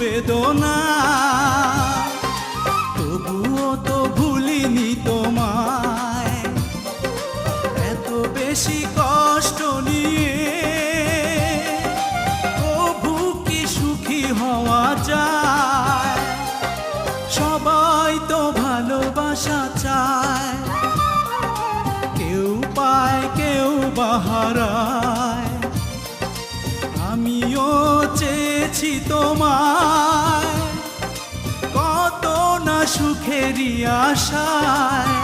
বেদনা, তবুও তো ভুলিনি তোমায়। এত বেশি কষ্ট নিয়ে তবু কি সুখী হওয়া যায়? সবাই তো ভালোবাসা চায়, কেউ পায় কেউ বাহারায়। আমিও চেয়েছি তোমায়, কত না সুখেরই আশায়।